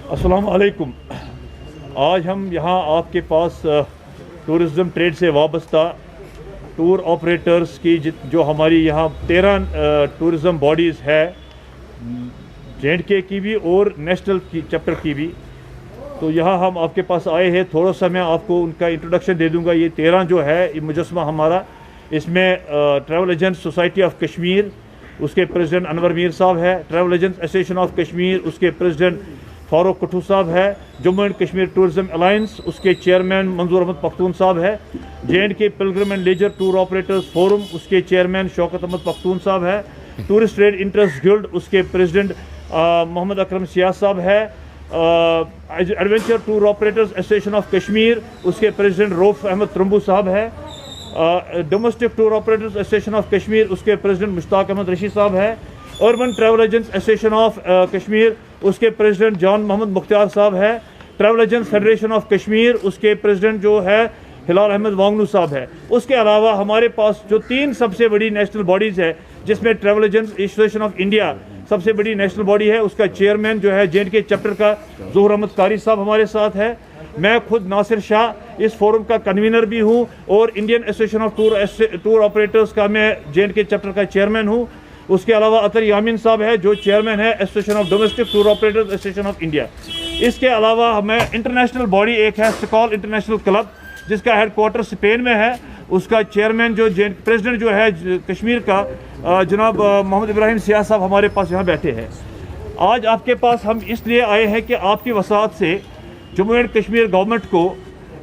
अस्सलाम वालेकुम। आज हम यहाँ आपके पास टूरिज़्म ट्रेड से वाबस्ता टूर ऑपरेटर्स की जो हमारी यहाँ 13 टूरिज़्म बॉडीज़ है, J&K की भी और नेशनल की चैप्टर की भी, तो यहाँ हम आपके पास आए हैं। थोड़ा सा मैं आपको उनका इंट्रोडक्शन दे दूँगा। ये 13 जो है ये मुजस्मा हमारा, इसमें travel agent society of Kashmir, उसके प्रेसिडेंट अनवर मीर साहब है। Travel agent association of Kashmir, उसके प्रेसिडेंट फारूक कुट्टू साहब है। Jammu and Kashmir tourism alliance, उसके चेयरमैन मंजूर अहमद पख्तून साहब है। J&K pilgrim and leisure tour operators forum, उसके चेयरमैन शौकत अहमद पख्तून साहब है। टूरिस्ट ट्रेड इंटरेस्ट गिल्ड, उसके प्रेसिडेंट मोहम्मद अकरम सियाज साहब है। Adventure tour operators association of Kashmir, उसके प्रेसिडेंट रऊफ अहमद त्रम्बू साहब है। Domestic tour operators association of Kashmir, उसके प्रेसिडेंट मुश्ताक अहमद रशीद साहब है। Urban travel agents association of Kashmir, उसके प्रेसिडेंट जॉन मोहम्मद मुख्तार साहब है। Travel agents federation of Kashmir, उसके प्रेसिडेंट जो है हिलाल अहमद वांगनू साहब है। उसके अलावा हमारे पास जो 3 सबसे बड़ी नेशनल बॉडीज़ है, जिसमें travel agents association of India सबसे बड़ी नेशनल बॉडी है, उसका चेयरमैन जो है J&K चैप्टर का ज़ोहर अहमद कारी साहब हमारे साथ है। मैं खुद नासिर शाह इस फोरम का कन्वीनर भी हूँ और Indian association of tour operators का मैं J&K चैप्टर का चेयरमैन हूँ। उसके अलावा अतर यामीन साहब है जो चेयरमैन है association of domestic tour operators association of India. इसके अलावा हमें इंटरनेशनल बॉडी एक है स्कॉल इंटरनेशनल क्लब, जिसका हेडक्वार्टर स्पेन में है। उसका चेयरमैन जो प्रेसिडेंट जो है कश्मीर का जनाब मोहम्मद इब्राहिम सियाज साहब हमारे पास यहाँ बैठे हैं। आज आपके पास हम इसलिए आए हैं कि आपकी वसात से जम्मू एंड कश्मीर गवर्नमेंट को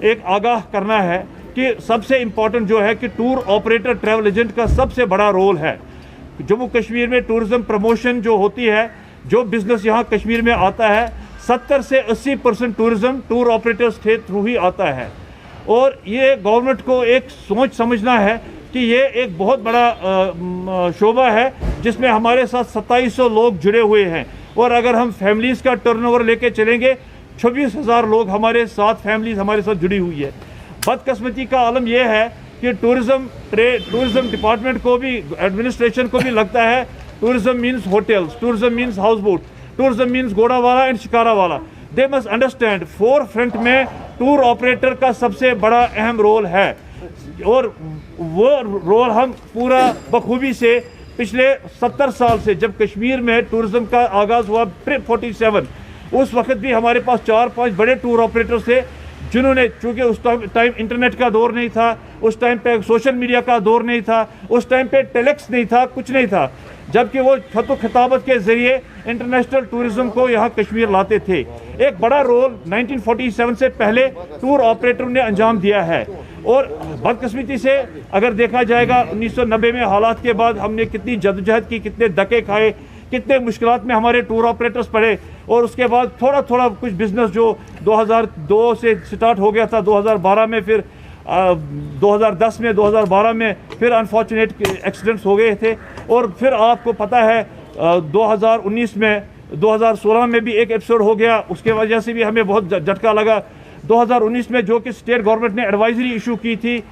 एक आगाह करना है कि सबसे इम्पॉर्टेंट जो है कि टूर ऑपरेटर ट्रैवल एजेंट का सबसे बड़ा रोल है। जम्मू कश्मीर में टूरिज़्म प्रमोशन जो होती है, जो बिज़नेस यहाँ कश्मीर में आता है, 70 से 80% टूरिज़्म टूर ऑपरेटर्स के थ्रू ही आता है। और ये गवर्नमेंट को एक सोच समझना है कि ये एक बहुत बड़ा शोबा है जिसमें हमारे साथ 2700 लोग जुड़े हुए हैं। और अगर हम फैमिलीज़ का टर्नओवर लेके चलेंगे, 26,000 लोग हमारे साथ, फैमिलीज़ हमारे साथ जुड़ी हुई है। बदकिस्मती का आलम यह है कि टूरिज़्म डिपार्टमेंट को भी, एडमिनिस्ट्रेशन को भी लगता है tourism means hotels, tourism means house boat, tourism means घोड़ावाला एंड शिकारा वाला। They must understand forefront में टूर ऑपरेटर का सबसे बड़ा अहम रोल है और वो रोल हम पूरा बखूबी से पिछले 70 साल से, जब कश्मीर में टूरिज़्म का आगाज़ हुआ pre-47, उस वक्त भी हमारे पास 4-5 बड़े टूर ऑपरेटर्स थे जिन्होंने, चूँकि उस टाइम इंटरनेट का दौर नहीं था, उस टाइम पे सोशल मीडिया का दौर नहीं था, उस टाइम पे टेलेक्स नहीं था, कुछ नहीं था, जबकि वो खतो खिताबत के ज़रिए इंटरनेशनल टूरिज़्म को यहाँ कश्मीर लाते थे। एक बड़ा रोल 1947 से पहले टूर ऑपरेटर ने अंजाम दिया है। और बदकिस्मती से अगर देखा जाएगा 1990 में हालात के बाद हमने कितनी जद्दोजहद की, कितने धक्के खाए, कितने मुश्किलात में हमारे टूर ऑपरेटर्स पड़े। और उसके बाद थोड़ा थोड़ा कुछ बिज़नेस जो 2002 से स्टार्ट हो गया था, 2012 में, फिर 2010 में, 2012 में फिर अनफॉर्चुनेट एक्सीडेंट्स हो गए थे। और फिर आपको पता है 2019 में, 2016 में भी एक एपिसोड हो गया, उसके वजह से भी हमें बहुत झटका लगा। 2019 में जो कि स्टेट गवर्नमेंट ने एडवाइजरी इशू की थी,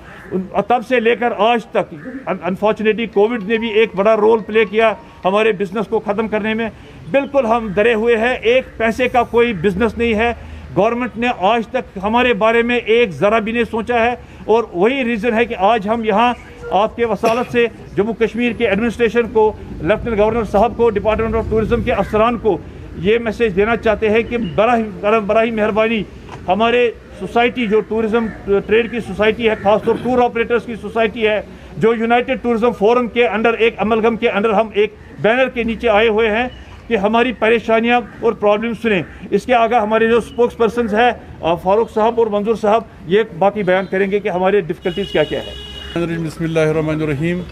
तब से लेकर आज तक अनफॉर्चुनेटली कोविड ने भी एक बड़ा रोल प्ले किया हमारे बिज़नेस को ख़त्म करने में। बिल्कुल हम डरे हुए हैं, एक पैसे का कोई बिज़नेस नहीं है। गवर्नमेंट ने आज तक हमारे बारे में एक ज़रा भी नहीं सोचा है और वही रीज़न है कि आज हम यहाँ आपके वसालत से जम्मू कश्मीर के एडमिनिस्ट्रेशन को, लेफ्टिनेंट गवर्नर साहब को, डिपार्टमेंट ऑफ टूरिज़्म के अफसरान को ये मैसेज देना चाहते हैं कि बड़ा ही मेहरबानी हमारे सोसाइटी, जो टूरिज़्म ट्रेड की सोसाइटी है, खासतौर टूर ऑपरेटर्स की सोसाइटी है, जो यूनाइटेड टूरिज़्म फोरम के अंडर, एक अमलगम के अंडर हम एक बैनर के नीचे आए हुए हैं कि हमारी परेशानियां और प्रॉब्लम सुने। इसके आगे हमारे जो स्पोक्स पर्सन है फारूक साहब और मंजूर साहब, ये बाकी बयान करेंगे कि हमारे डिफ़िकल्टीज़ क्या क्या है। Bismillahirrahmanirrahim.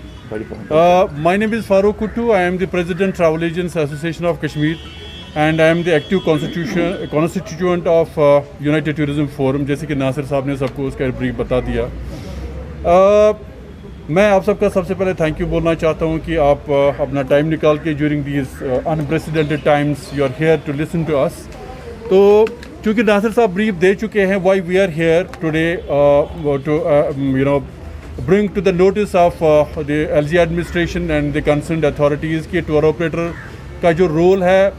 My name is Farooq Kuttu. I am the President Travel Agents Association of Kashmir and I am the active constituent of United Tourism Forum. जैसे कि नासिर साहब ने सबको उसका ब्रीफ बता दिया। मैं आप सबका सबसे पहले थैंक यू बोलना चाहता हूँ कि आप अपना टाइम निकाल के during these unprecedented times you are here to listen to us. तो चूँकि नासिर साहब ब्रीफ दे चुके हैं why we are here today to bring to the notice of the LG administration and the concerned authorities कि tour operator का जो role है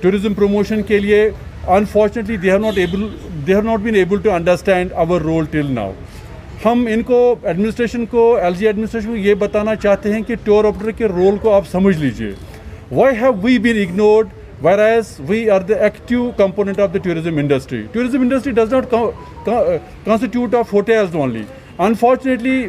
टूरिज़म प्रमोशन के लिए, unfortunately they have not been able to understand our role till now. हम इनको administration को, LG administration को ये बताना चाहते हैं कि टूर ऑपरेटर के रोल को आप समझ लीजिए. Why have we been ignored whereas we are the active component of the tourism industry? Tourism industry does not constitute of hotels only. Unfortunately,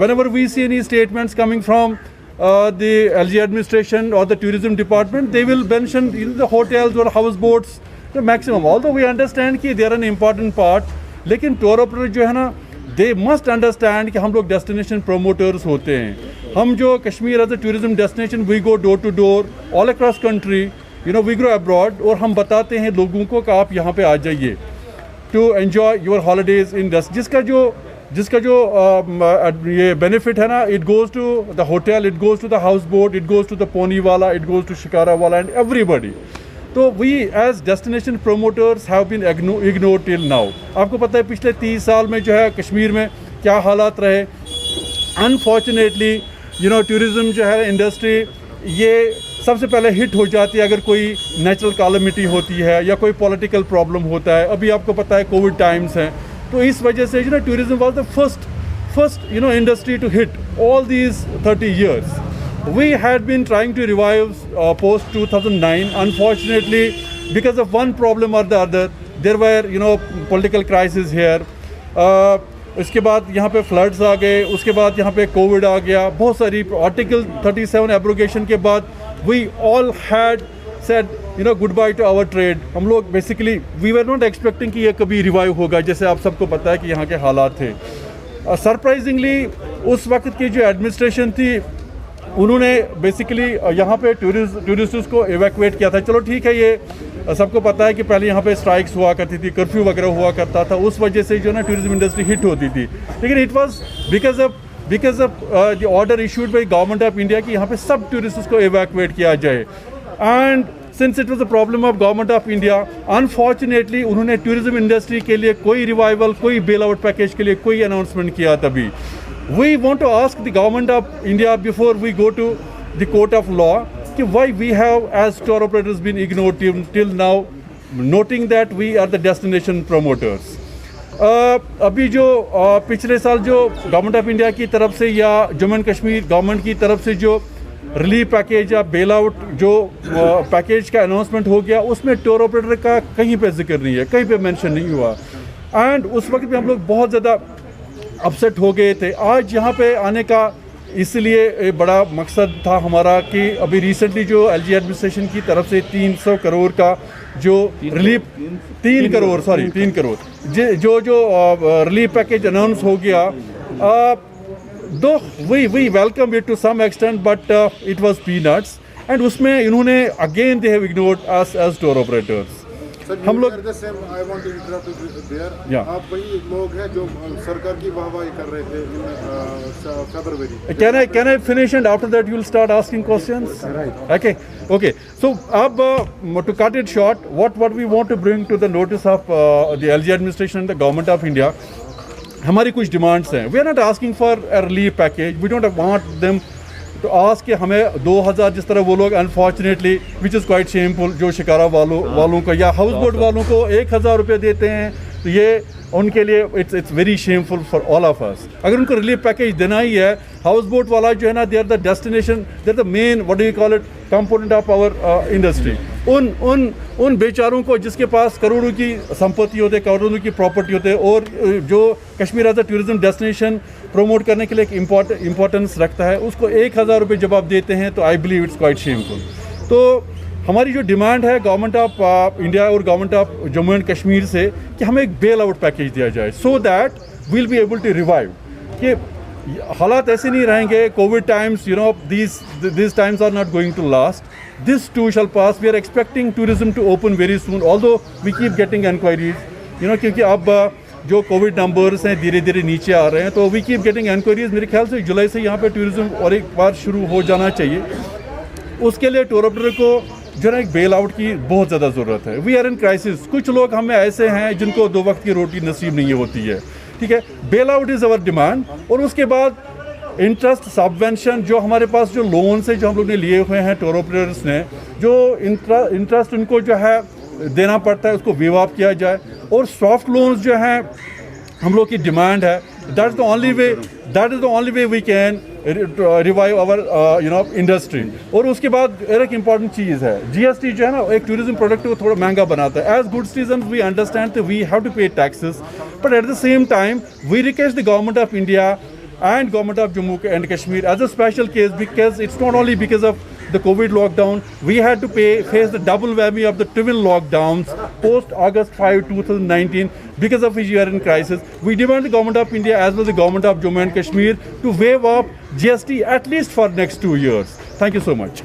whenever we see any statements coming from the LG administration or the tourism department, they will mention either the hotels or houseboats, the maximum. Although we understand कि they are an important part, लेकिन tour operator जो है ना, they must understand कि हम लोग destination promoters होते हैं. हम जो Kashmir as a tourism destination, we go door to door all across country, you know, we go abroad, और हम बताते हैं लोगों को कि आप यहाँ पे आ जाइए to enjoy your holidays in जिसका जो ये बेनिफिट है ना, it goes to the hotel, it goes to the houseboat, it goes to the pony wala, it goes to shikara wala and everybody. तो we as destination promoters have been ignored till now. आपको पता है पिछले 30 साल में जो है कश्मीर में क्या हालात रहे. Unfortunately, you know, tourism जो है इंडस्ट्री ये सबसे पहले हिट हो जाती है अगर कोई नेचुरल कैलेमिटी होती है या कोई पॉलिटिकल प्रॉब्लम होता है. अभी आपको पता है कोविड टाइम्स हैं, तो इस वजह से जो ना tourism was the first you know industry to hit all these 30 years. We had been trying to revive post 2009. Unfortunately, because of one problem or the other, there were you know political crisis here. उसके बाद यहाँ पे floods आ गए, उसके बाद यहाँ पे Covid आ गया, बहुत सारी आर्टिकल 37 एब्रोगेशन के बाद we all had said you know goodbye to our trade. हम लोग basically we were not expecting कि ये कभी रिवाइव होगा, जैसे आप सबको पता है कि यहाँ के हालात थे. सरप्राइजिंगली उस वक्त की जो एडमिनिस्ट्रेशन थी उन्होंने बेसिकली यहाँ पे टूरिस्ट्स को एवैक्यूएट किया था. चलो ठीक है, ये सबको पता है कि पहले यहाँ पे स्ट्राइक्स हुआ करती थी, कर्फ्यू वगैरह हुआ करता था, उस वजह से जो ना टूरिज्म इंडस्ट्री हिट होती थी. लेकिन it was because of the order issued by government of India कि यहाँ पे सब टूरिस्ट्स को एवैक्यूएट किया जाए. And since it was a problem of government of India, unfortunately उन्होंने टूरिज्म इंडस्ट्री के लिए कोई रिवाइवल, कोई बेल आउट पैकेज के लिए कोई अनाउंसमेंट किया. तभी we want to ask the government of India before we go to the court of law कि why we have as tour operators been ignored till now, noting that we are the destination promoters. अभी जो पिछले साल जो government of India की तरफ से या जम्मू एंड कश्मीर गवर्नमेंट की तरफ से जो रिलीफ पैकेज या बेल आउट जो पैकेज का अनाउंसमेंट हो गया, उसमें टूर ऑपरेटर का कहीं पे जिक्र नहीं है, कहीं पे मेंशन नहीं हुआ. एंड उस वक्त भी हम लोग बहुत ज़्यादा अपसेट हो गए थे. आज यहाँ पे आने का इसलिए बड़ा मकसद था हमारा कि अभी रिसेंटली जो LG एडमिनिस्ट्रेशन की तरफ से 300 करोड़ का जो रिलीफ 3 करोड़ जो रिलीफ पैकेज अनाउंस हो गया, though we welcome it to some extent but it was peanuts. And उसमें इन्होंने again they have ignored us as tour operators. हम लोग आप वही लोग हैं जो सरकार की वाहवाही कर रहे थे फरवरी. Can I finish and after that you will start asking questions? Right. Okay. So to cut it short, what we want to bring to the notice of the LG administration and the government of India, हमारी कुछ demands हैं. We are not asking for a relief package. We don't want them तो आज के हमें 2000 जिस तरह वो लोग unfortunately which is quite shameful जो शिकारा वालों को या हाउस बोट वालों को 1000 रुपये देते हैं, तो ये उनके लिए it's very shameful for all of us. अगर उनको रिलीफ पैकेज देना ही है, हाउस बोट वाला जो है ना, they are the destination, they are the main what do you call it component of our industry. उन बेचारों को जिसके पास करोड़ों की संपत्ति होते, करोड़ों की प्रॉपर्टी होते, और जो Kashmir as a tourism destination promote करने के लिए एक इम्पोर्टेंस रखता है, उसको 1000 रुपये जब आप देते हैं तो I believe it's quite shameful. तो हमारी जो डिमांड है गवर्नमेंट ऑफ इंडिया और government of Jammu and Kashmir से कि हमें एक बेल आउट पैकेज दिया जाए, so that we'll be able to revive. कि हालात ऐसे नहीं रहेंगे. COVID times, you know, these times are not going to last. This too shall pass. We are expecting tourism to open very soon, although we keep getting enquiries, you know, क्योंकि अब जो Covid numbers हैं धीरे धीरे नीचे आ रहे हैं, तो वी कीप गेटिंग एनक्वायरीज. मेरे ख्याल से जुलाई से यहाँ पे टूरिज्म और एक बार शुरू हो जाना चाहिए. उसके लिए टूर ऑपरेटर को जो है एक बेल आउट की बहुत ज़्यादा ज़रूरत है. We are in crisis. कुछ लोग हमें ऐसे हैं जिनको 2 वक्त की रोटी नसीब नहीं होती है. ठीक है, bail out is our demand. और उसके बाद इंटरेस्ट सबवेंशन, जो हमारे पास जो लोन से जो हम लोग ने लिए हुए हैं टूर ऑपरेटर्स ने, जो इंटरेस्ट उनको जो है देना पड़ता है उसको वेव ऑफ किया जाए, और सॉफ्ट लोन्स जो हैं हम लोग की डिमांड है, that is the only way we can revive our industry. और उसके बाद एक इम्पॉर्टेंट चीज़ है, GST जो है ना एक टूरिज्म प्रोडक्ट को थोड़ा महंगा बनाता है। As good citizen we understand that we have to pay taxes, but at the same time we request the government of India and government of Jammu and Kashmir as a special case, because it's not only because of the COVID lockdown, we had to face the double whammy of the twin lockdowns post August 5, 2019, because of which we are in crisis. We demand the government of India as well as the government of Jammu and Kashmir to waive off GST at least for next 2 years. Thank you so much.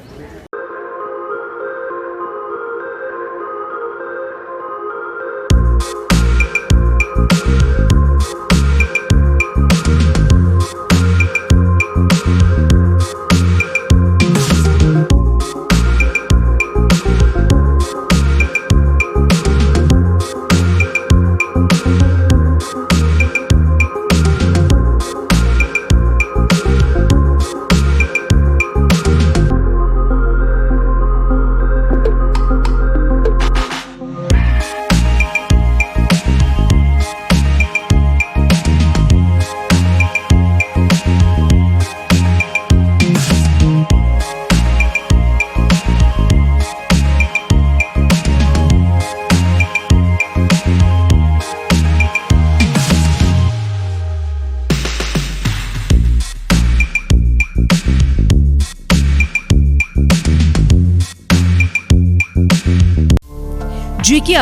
GK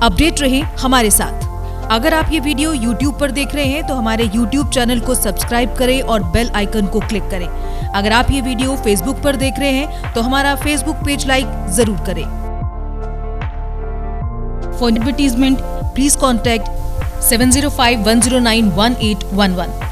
update रहे हमारे साथ। अगर आप ये video YouTube पर देख रहे हैं तो हमारे YouTube चैनल को सब्सक्राइब करें और बेल आइकन को क्लिक करें। अगर आप ये वीडियो Facebook पर देख रहे हैं तो हमारा Facebook पेज लाइक जरूर करें। For advertisement please contact 705-109-1811।